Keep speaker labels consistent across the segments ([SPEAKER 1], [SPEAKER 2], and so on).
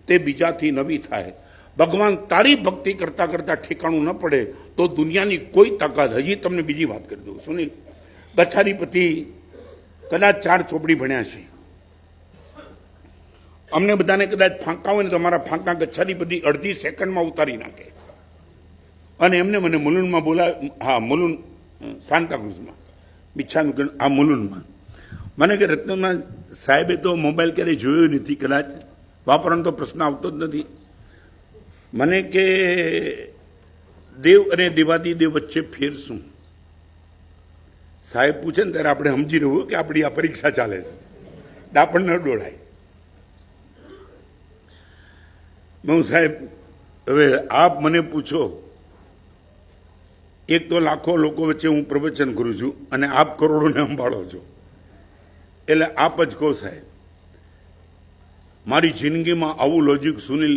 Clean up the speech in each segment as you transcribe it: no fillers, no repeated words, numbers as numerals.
[SPEAKER 1] તે બીજાથી નવી થાય. ભગવાન તારી ભક્તિ કરતાં કરતાં ઠેકાણું ન પડે તો દુનિયાની કોઈ તાકાત. હજી તમને બીજી વાત કરી દઉં. સુનિલ ગચ્છાધિપતિ કદાચ 4 ચોપડી ભણ્યા છે. અમને બધાને કદાચ ફાંકા હોય ને તો અમારા ફાંકા ગચ્છાધિપતિ અડધી સેકન્ડમાં ઉતારી નાખે. અને એમને મને મુલુનમાં હા મુલુન સાંતાક્રુઝમાં બિચ્છાનું આ મુલુનમાં મને કે રત્નમાં સાહેબે તો મોબાઈલ ક્યારેય જોયો નથી, કદાચ વાપરવાનો તો પ્રશ્ન આવતો જ નથી. મને કે દેવ અને દેવાદિદેવ વચ્ચે ફેર શું? સાહેબ પૂછે ને ત્યારે આપણે સમજી રહ્યું કે આપણી આ પરીક્ષા ચાલે છે, આપણને ન દોડાય. હું સાહેબ હવે આપ મને પૂછો, એક તો લાખો લોકો વચ્ચે હું પ્રવચન કરું છું અને આપ કરોડોને સંભાળો છો, એટલે આપ જ કહો સાહેબ. મારી જિંદગીમાં આવું લોજિક સુનિલ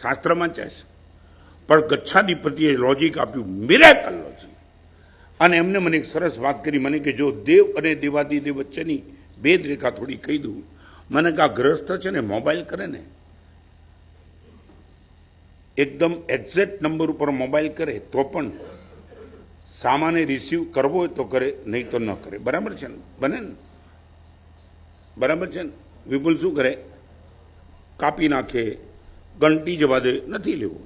[SPEAKER 1] શાસ્ત્રમાં છે, પણ ગચ્છાધિપતિએ લોજિક આપ્યું, મિરેકલ લોજિક. અને એમને મને એક સરસ વાત કરી. મને કે જો દેવ અને દેવાદિદેવ વચ્ચેની ભેદ રેખા થોડી કહી દઉં. મને કે આ ગ્રસ્ત છે ને મોબાઈલ કરે ને, એકદમ એક્ઝેક્ટ નંબર ઉપર મોબાઈલ કરે તો પણ સામાને રિસીવ કરવો હોય તો કરે, નહીં તો ન કરે. બરાબર છે ને? બને ને? બરાબર છે ને? વિપુલ શું કરે? કાપી નાખે, ઘંટી જવા દે, નથી લેવું.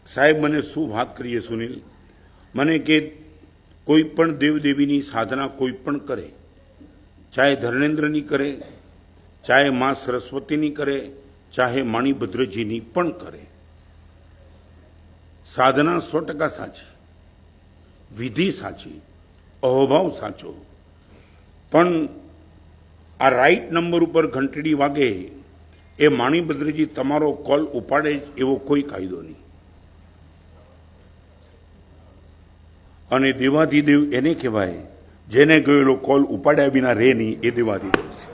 [SPEAKER 1] સાહેબ મને શું વાત કરીએ સુનિલ. મને કે કોઈ પણ દેવદેવીની સાધના કોઈ પણ કરે, ચાહે ધર્મેન્દ્રની કરે, ચાહે મા સરસ્વતીની કરે, ચાહે માણીભદ્રજીની પણ કરે, સાધના 100% સાચી, વિધિ સાચી, અહોભાવ સાચો, પણ આ રાઈટ નંબર ઉપર ઘંટડી વાગે એ માણીભદ્રજી તમારો કોલ ઉપાડે એવો કોઈ કાયદો નહીં. અને દેવાધિદેવ એને કહેવાય જેને ગયેલો કોલ ઉપાડ્યા વિના રહે નહીં, એ દેવાધિદેવ છે.